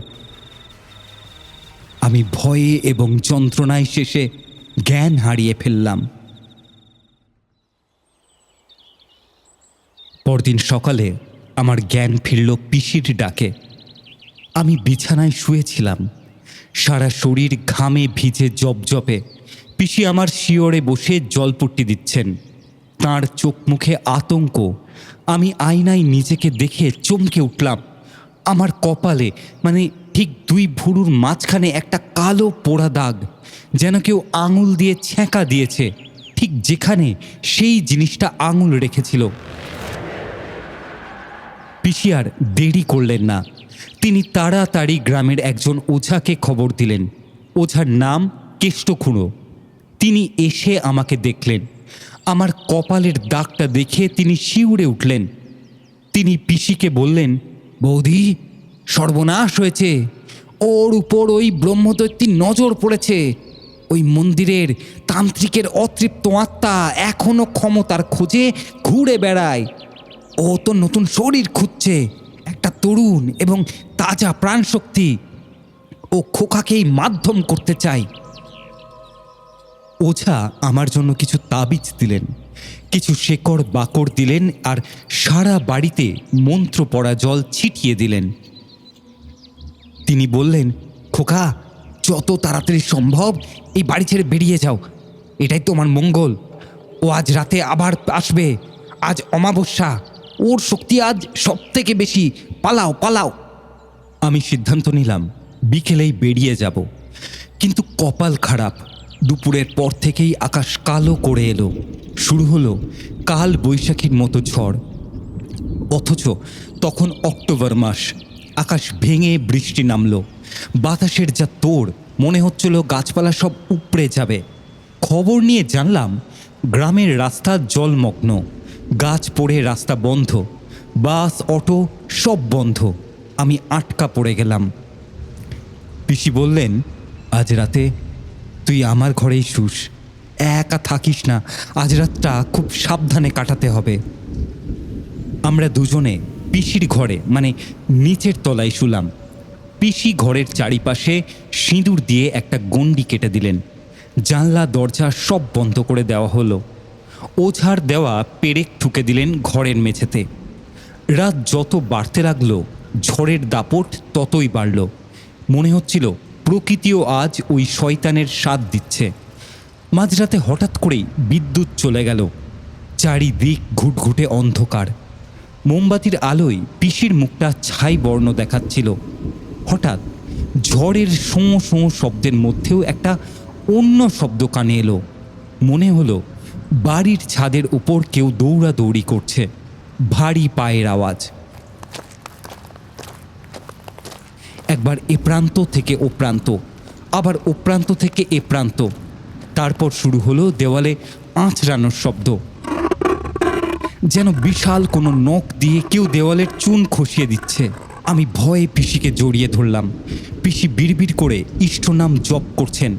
আমি ভয়ে এবং যন্ত্রণায় শেষে জ্ঞান হারিয়ে ফেললাম। পরদিন সকালে আমার জ্ঞান ফিরল পিসির ডাকে। আমি বিছানায় শুয়েছিলাম, সারা শরীর ঘামে ভিজে জপজপে। পিসি আমার শিয়রে বসে জলপট্টি দিচ্ছেন। তাঁর চোখ মুখে আতঙ্ক। আমি আয়নায় নিজেকে দেখে চমকে উঠলাম। আমার কপালে, মানে ঠিক 2 ভুরুর মাঝখানে একটা কালো পোড়া দাগ, যেন কেউ আঙুল দিয়ে ছ্যাঁকা দিয়েছে, ঠিক যেখানে সেই জিনিসটা আঙুল রেখেছিল। পিসি আর দেরি করলেন না। তিনি তাড়াতাড়ি গ্রামের একজন ওঝাকে খবর দিলেন। ওঝার নাম কেষ্টখুঁড়ো। তিনি এসে আমাকে দেখলেন। আমার কপালের দাগটা দেখে তিনি শিউরে উঠলেন। তিনি পিসিকে বললেন, বৌদি, সর্বনাশ হয়েছে। ওর উপর ওই ব্রহ্মদৈত্যের নজর পড়েছে। ওই মন্দিরের তান্ত্রিকের অতৃপ্ত আত্মা এখনো ক্ষমতার খোঁজে ঘুরে বেড়ায়। ও তো নতুন শরীর খুঁজছে, একটা তরুণ এবং তাজা প্রাণশক্তি। ও খোকাকেই মাধ্যম করতে চায়। ওঝা আমার জন্য কিছু তাবিজ দিলেন, কিছু শেকড় বাকড় দিলেন, আর সারা বাড়িতে মন্ত্র পড়া জল ছিটিয়ে দিলেন। তিনি বললেন, খোকা, যত তাড়াতাড়ি সম্ভব এই বাড়ি ছেড়ে বেরিয়ে যাও, এটাই তোমার মঙ্গল। ও আজ রাতে আবার আসবে, আজ অমাবস্যা, ওর শক্তি আজ সব থেকে বেশি, পালাও পালাও। আমি সিদ্ধান্ত নিলাম বিকেলেই বেরিয়ে যাব, কিন্তু কপাল খারাপ, দুপুরের পর থেকেই আকাশ কালো করে এলো। শুরু হলো কাল বৈশাখীর মতো ঝড়, অথচ তখন অক্টোবর মাস। আকাশ ভেঙে বৃষ্টি নামলো, বাতাসের যা তোড়, মনে হচ্ছিল গাছপালা সব উপড়ে যাবে। খবর নিয়ে জানলাম গ্রামের রাস্তা জলমগ্ন, গাছ পড়ে রাস্তা বন্ধ, বাস অটো সব বন্ধ। আমি আটকা পড়ে গেলাম। পিসি বললেন, আজ রাতে তুই আমার ঘরেই শুস, একা থাকিস না, আজ রাতটা খুব সাবধানে কাটাতে হবে। আমরা দুজনে পিসির ঘরে মানে নিচের তলায় শুলাম। পিসি ঘরের চারিপাশে সিঁদুর দিয়ে একটা গণ্ডি কেটে দিলেন, জানলা দরজা সব বন্ধ করে দেওয়া হলো। ওঝার দেওয়া পেরেক ঠুকে দিলেন ঘরের মেঝেতে। রাত যত বাড়তে লাগলো, ঝড়ের দাপট ততই বাড়ল। মনে হচ্ছিল প্রকৃতিও আজ ওই শয়তানের স্বাদ দিচ্ছে। মাঝরাতে হঠাৎ করেই বিদ্যুৎ চলে গেল, চারিদিক ঘুটঘুটে অন্ধকার। মোমবাতির আলোয় পিসির মুখটা ছাই বর্ণ দেখাচ্ছিল। হঠাৎ ঝড়ের শোঁ শোঁ শব্দের মধ্যেও একটা অন্য শব্দ কানে এলো। মনে হলো বাড়ির ছাদের উপর কেউ দৌড়াদৌড়ি করছে, ভারী পায়ের আওয়াজ। একবার এ প্রান্ত থেকে ও প্রান্ত, আবার ও প্রান্ত থেকে এ প্রান্ত। তারপর শুরু হলো দেওয়ালে আঁচড়ানোর শব্দ, যেন বিশাল কোনো নখ দিয়ে কেউ দেওয়ালের চুন খসিয়ে দিচ্ছে। আমি ভয়ে পিসিকে জড়িয়ে ধরলাম। পিসি বিড়বিড় করে ইষ্টনাম জপ করছেন।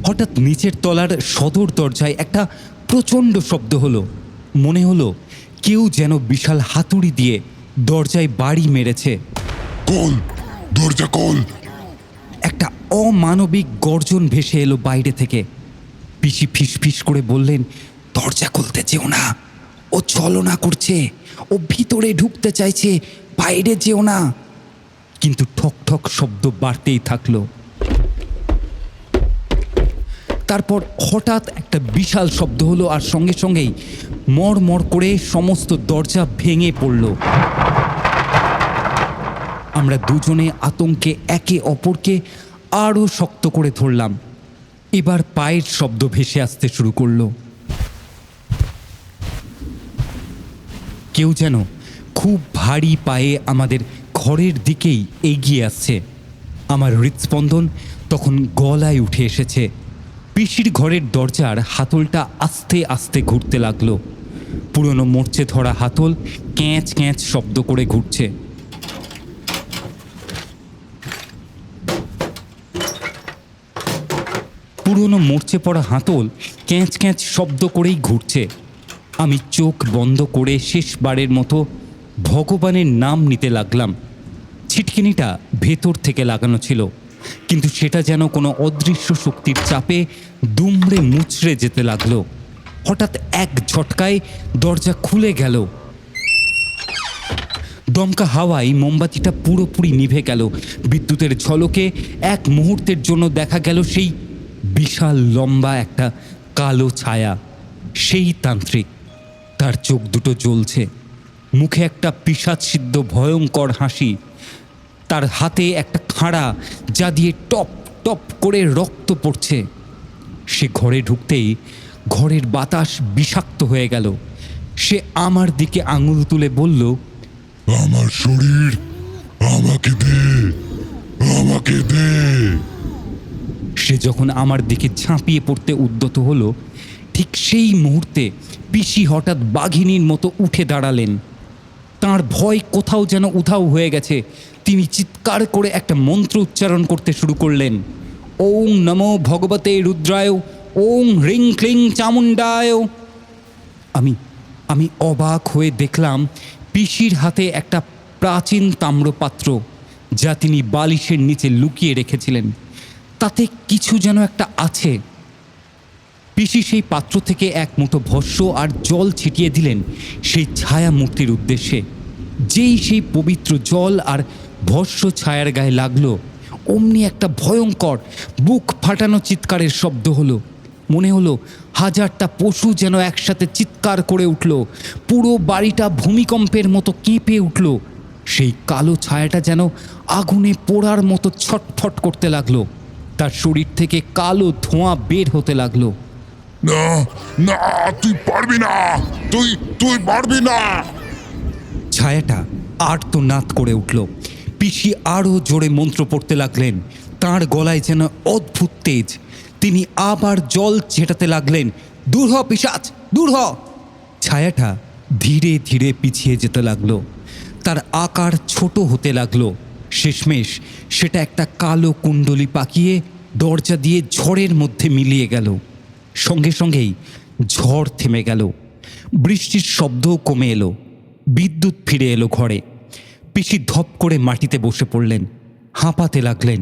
হঠাৎ নিচের তলার সদর দরজায় একটা প্রচণ্ড শব্দ হলো। মনে হলো কেউ যেন বিশাল হাতুড়ি দিয়ে দরজায় বাড়ি মেরেছে। কল, দরজা কল। একটা অমানবিক গর্জন ভেসে এলো বাইরে থেকে। পিসি ফিসফিস করে বললেন, দরজা খুলতে যেও না, ও ছলনা করছে, ও ভিতরে ঢুকতে চাইছে, বাইরে যেও না। কিন্তু ঠক ঠক শব্দ বাড়তেই থাকলো। তারপর হঠাৎ একটা বিশাল শব্দ হলো, আর সঙ্গে সঙ্গেই মর মর করে সমস্ত দরজা ভেঙে পড়ল। আমরা দুজনে আতঙ্কে একে অপরকে আরও শক্ত করে ধরলাম। এবার পায়ের শব্দ ভেসে আসতে শুরু করলো। কেউ যেন খুব ভারী পায়ে আমাদের ঘরের দিকেই এগিয়ে আসছে। আমার হৃৎস্পন্দন তখন গলায় উঠে এসেছে। পিসির ঘরের দরজার হাতলটা আস্তে আস্তে ঘুরতে লাগলো। পুরনো মরচে ধরা হাতল ক্যাঁচ ক্যাঁচ শব্দ করে ঘুরছে। পুরনো মরচে পড়া হাতল ক্যাঁচ ক্যাঁচ শব্দ করেই ঘুরছে। আমি চোখ বন্ধ করে শেষবারের মতো ভগবানের নাম নিতে লাগলাম। ছিটকিনিটা ভেতর থেকে লাগানো ছিল, কিন্তু সেটা যেন কোনো অদৃশ্য শক্তির চাপে দুমড়ে মুচড়ে যেতে লাগলো। হঠাৎ এক ঝটকায় দরজা খুলে গেল। দমকা হাওয়ায় মোমবাতিটা পুরোপুরি নিভে গেল। বিদ্যুতের ঝলকে এক মুহূর্তের জন্য দেখা গেল সেই বিশাল লম্বা একটা কালো ছায়া। সেই তান্ত্রিক, তার চোখ দুটো জ্বলছে, মুখে একটা পিশাচসিদ্ধ ভয়ঙ্কর হাসি, তার হাতে একটা খাঁড়া যা দিয়ে টপ টপ করে রক্ত পড়ছে। সে ঘরে ঢুকতেই ঘরের বাতাস বিষাক্ত হয়ে গেল। সে আমার দিকে আঙুল তুলে বলল, আমার শরীর আমাকে দে, আমাকে দে। সে যখন আমার দিকে ঝাঁপিয়ে পড়তে উদ্যত হলো, ঠিক সেই মুহূর্তে পিসি হঠাৎ বাঘিনীর মতো উঠে দাঁড়ালেন। তাঁর ভয় কোথাও যেন উধাও হয়ে গেছে। তিনি চিৎকার করে একটা মন্ত্র উচ্চারণ করতে শুরু করলেন। ওং নমো ভগবতে রুদ্রায়, ওং হ্রিং ক্লিং চামুণ্ডায়। আমি অবাক হয়ে দেখলাম পিসির হাতে একটা প্রাচীন তাম্রপাত্র, যা তিনি বালিশের নিচে লুকিয়ে রেখেছিলেন। তাতে কিছু যেন একটা আছে। পিসি সেই পাত্র থেকে এক মুঠো ভস্য আর জল ছিটিয়ে দিলেন সেই ছায়া মূর্তির উদ্দেশ্যে। যেই সেই পবিত্র জল আর ভস্য ছায়ার গায়ে লাগলো, অমনি একটা ভয়ঙ্কর বুক ফাটানো চিৎকারের শব্দ হলো। মনে হলো হাজারটা পশু যেন একসাথে চিৎকার করে উঠল। পুরো বাড়িটা ভূমিকম্পের মতো কেঁপে উঠল। সেই কালো ছায়াটা যেন আগুনে পোড়ার মতো ছটফট করতে লাগলো। তার শরীর থেকে কালো ধোঁয়া বের হতে লাগলো। না না, তুই পারবি না, তুই পারবি না। ছায়াটা আর্তনাদ করে উঠল। পিসি আরও জোরে মন্ত্র পড়তে লাগলেন। তার গলায় যেন অদ্ভুত তেজ। তিনি আবার জল ছেটাতে লাগলেন। দূর হ পিশাচ, দূর হ। ছায়াটা ধীরে ধীরে পিছিয়ে যেতে লাগলো। তার আকার ছোট হতে লাগলো। শেষমেশ সেটা একটা কালো কুণ্ডলি পাকিয়ে দরজা দিয়ে ঝড়ের মধ্যে মিলিয়ে গেল। সঙ্গে সঙ্গেই ঝড় থেমে গেল। বৃষ্টির শব্দও কমে এলো। বিদ্যুৎ ফিরে এলো ঘরে। পিসি ধপ করে মাটিতে বসে পড়লেন, হাঁপাতে লাগলেন।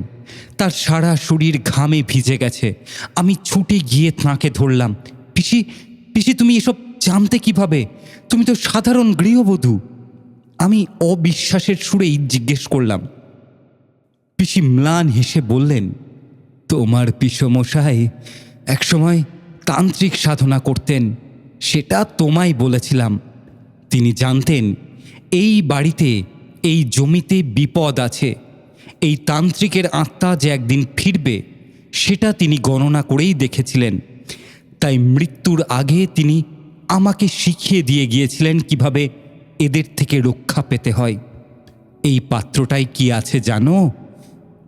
তার সারা শরীর ঘামে ভিজে গেছে। আমি ছুটে গিয়ে তাঁকে ধরলাম। পিসি, পিসি, তুমি এসব জানতে কিভাবে? তুমি তো সাধারণ গৃহবধূ। আমি অবিশ্বাসের সুরেই জিজ্ঞেস করলাম। পিসি ম্লান হেসে বললেন, তোমার পিসমশাই একসময় তান্ত্রিক সাধনা করতেন, সেটা তোমায় বলেছিলাম। তিনি জানতেন এই বাড়িতে, এই জমিতে বিপদ আছে। এই তান্ত্রিকের আত্মা যে একদিন ফিরবে সেটা তিনি গণনা করেই দেখেছিলেন। তাই মৃত্যুর আগে তিনি আমাকে শিখিয়ে দিয়ে গিয়েছিলেন কিভাবে এদের থেকে রক্ষা পেতে হয়। এই পাত্রটায় কি আছে জানো?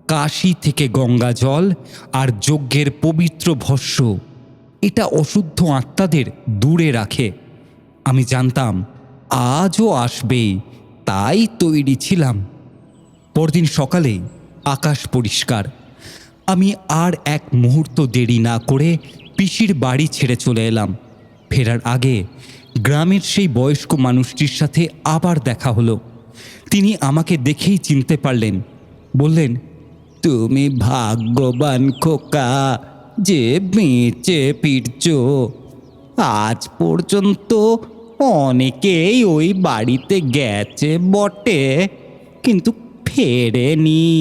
কাশী থেকে গঙ্গা জল আর যজ্ঞের পবিত্র ভস্য। এটা অশুদ্ধ আত্মাদের দূরে রাখে। আমি জানতাম আজও আসবেই, তাই তৈরি ছিলাম। পরদিন সকালে আকাশ পরিষ্কার। আমি আর এক মুহূর্ত দেরি না করে পিসির বাড়ি ছেড়ে চলে এলাম। ফেরার আগে গ্রামের সেই বয়স্ক মানুষটির সাথে আবার দেখা হলো। তিনি আমাকে দেখেই চিনতে পারলেন। বললেন, তুমি ভাগ্যবান খোকা যে বেঁচে ফিরছ। আজ পর্যন্ত অনেকেই ওই বাড়িতে গেছে বটে, কিন্তু ফেরেনি।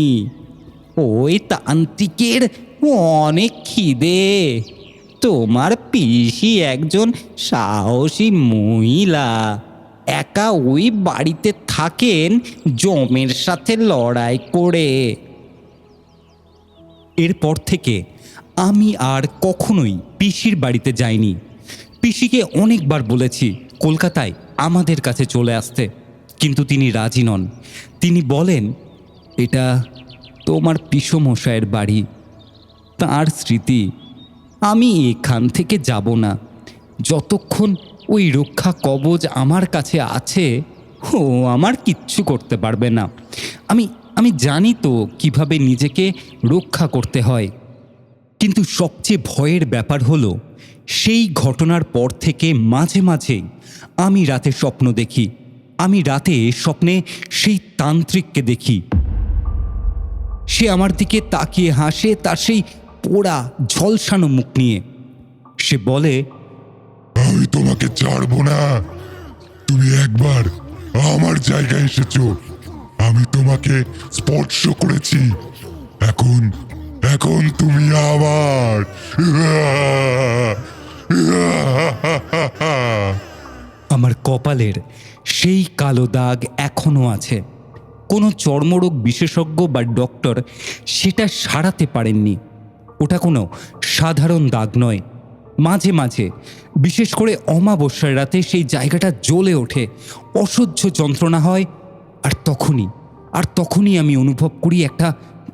ওই তান্ত্রিকের অনেক খিদে। তোমার পিসি একজন সাহসী মহিলা। একা ওই বাড়িতে থাকেন জমের সাথে লড়াই করে। এরপর থেকে আমি আর কখনোই পিসির বাড়িতে যাইনি। পিসিকে অনেকবার বলেছি কলকাতায় আমাদের কাছে চলে আসতে, কিন্তু তিনি রাজি নন। তিনি বলেন, এটা তোমার পিসমশায়ের বাড়ি, তার স্মৃতি। আমি এখান থেকে যাব না। যতক্ষণ ওই রক্ষা কবচ আমার কাছে আছে, ও আমার কিচ্ছু করতে পারবে না। আমি জানি তো কিভাবে নিজেকে রক্ষা করতে হয়। কিন্তু সবচেয়ে ভয়ের ব্যাপার হলো, সেই ঘটনার পর থেকে মাঝে মাঝে আমি রাতে স্বপ্ন দেখি। আমি রাতে স্বপ্নে সেই তান্ত্রিককে দেখি। সে আমার দিকে তাকিয়ে হাসে, তার সেই পোড়া ঝলসানো মুখ নিয়ে। সে বলে, আমি তোমাকে ছাড়বো না। তুমি একবার আমার জায়গায় এসেছো, আমি তোমাকে স্পর্শ করেছি। এখন এখন তুমি আমার। আমার কপালের সেই কালো দাগ এখনো আছে। কোনো চর্মরোগ বিশেষজ্ঞ বা ডক্টর সেটা সারাতে পারেননি। ওটা কোনো সাধারণ দাগ নয়। মাঝে মাঝে, বিশেষ করে অমাবস্যার রাতে সেই জায়গাটা জ্বলে ওঠে, অসহ্য যন্ত্রণা হয়। আর তখনই আমি অনুভব করি একটা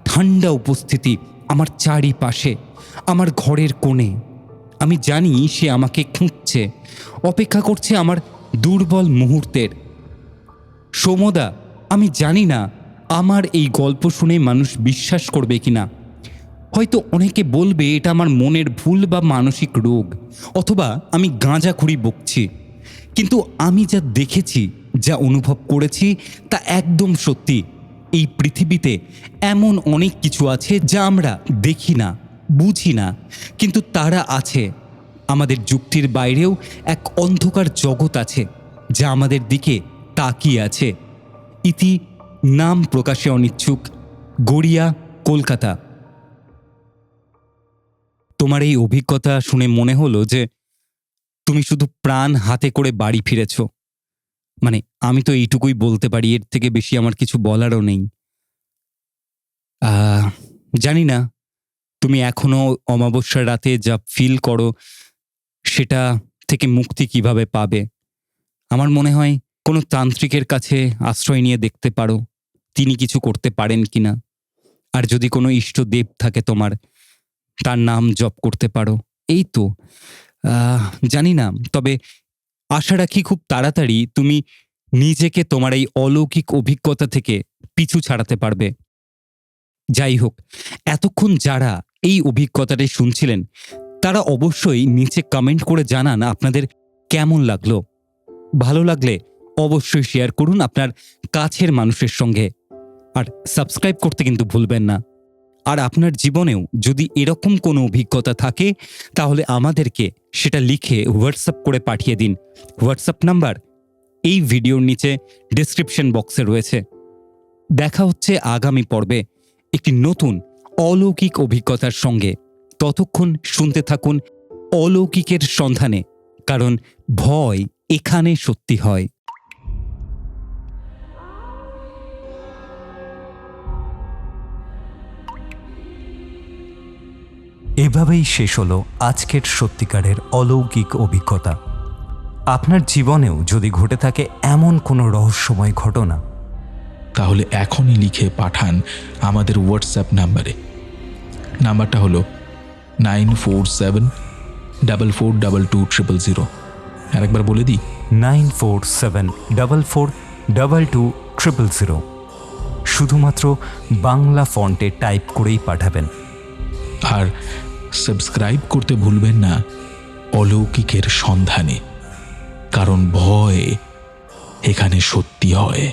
ঠান্ডা উপস্থিতি আমার চারিপাশে, আমার ঘরের কোণে। আমি জানি সে আমাকে খুঁজছে, অপেক্ষা করছে আমার দুর্বল মুহূর্তের। সোমদা, আমি জানি না আমার এই গল্প শুনে মানুষ বিশ্বাস করবে কিনা। হয়তো অনেকে বলবে এটা আমার মনের ভুল বা মানসিক রোগ, অথবা আমি গাঁজাখুরি বকছি। কিন্তু আমি যা দেখেছি, যা অনুভব করেছি, তা একদম সত্যি। এই পৃথিবীতে এমন অনেক কিছু আছে যা আমরা দেখি না, বুঝি না, কিন্তু তারা আছে। আমাদের যুক্তির বাইরেও এক অন্ধকার জগৎ আছে যা আমাদের দিকে তাকিয়ে আছে। ইতি, নাম প্রকাশে অনিচ্ছুক, গড়িয়া, কলকাতা। তোমার এই অভিজ্ঞতা শুনে মনে হলো যে তুমি শুধু প্রাণ হাতে করে বাড়ি ফিরেছ। মানে আমি তো এইটুকুই বলতে পারি, এর থেকে বেশি আমার কিছু বলারও নেই। জানি না তুমি এখনো অমাবস্যার রাতে যা ফিল করো সেটা থেকে মুক্তি কিভাবে পাবে। আমার মনে হয় কোনো তান্ত্রিকের কাছে আশ্রয় নিয়ে দেখতে পারো তিনি কিছু করতে পারেন কিনা। আর যদি কোনো ইষ্টদেব থাকে তোমার, তার নাম জপ করতে পারো। এই তো জানি না, তবে আশা রাখি খুব তাড়াতাড়ি তুমি নিজেকে তোমার এই অলৌকিক অভিজ্ঞতা থেকে পিছু ছাড়াতে পারবে। যাই হোক, এতক্ষণ যারা এই অভিজ্ঞতাটি শুনছিলেন তারা অবশ্যই নিচে কমেন্ট করে জানান আপনাদের কেমন লাগলো। ভালো লাগলে অবশ্যই শেয়ার করুন আপনার কাছের মানুষের সঙ্গে, আর সাবস্ক্রাইব করতে কিন্তু ভুলবেন না। আর আপনার জীবনেও যদি এরকম কোনো অভিজ্ঞতা থাকে তাহলে আমাদেরকে সেটা লিখে হোয়াটসঅ্যাপ করে পাঠিয়ে দিন। হোয়াটসঅ্যাপ নাম্বার এই ভিডিওর নিচে ডেসক্রিপশন বক্সে রয়েছে। দেখা হচ্ছে আগামী পর্বে একটি নতুন অলৌকিক অভিজ্ঞতার সঙ্গে। ততক্ষণ শুনতে থাকুন অলৌকিকের সন্ধানে, কারণ ভয় এখানে সত্যি হয়। এভাবেই শেষ হলো আজকের সত্যিকারের অলৌকিক অভিজ্ঞতা। আপনার জীবনেও যদি ঘটে থাকে এমন কোনো রহস্যময় ঘটনা, তাহলে এখনই লিখে পাঠান আমাদের হোয়াটসঅ্যাপ নাম্বারে। নাম্বারটা হলো 9474422000। আরেকবার বলে দিই, 9474422000। শুধুমাত্র বাংলা ফন্টে টাইপ করেই পাঠাবেন। আর সাবস্ক্রাইব করতে ভুলবেন না অলৌকিকের সন্ধানে, কারণ ভয় এখানে সত্যি হয়।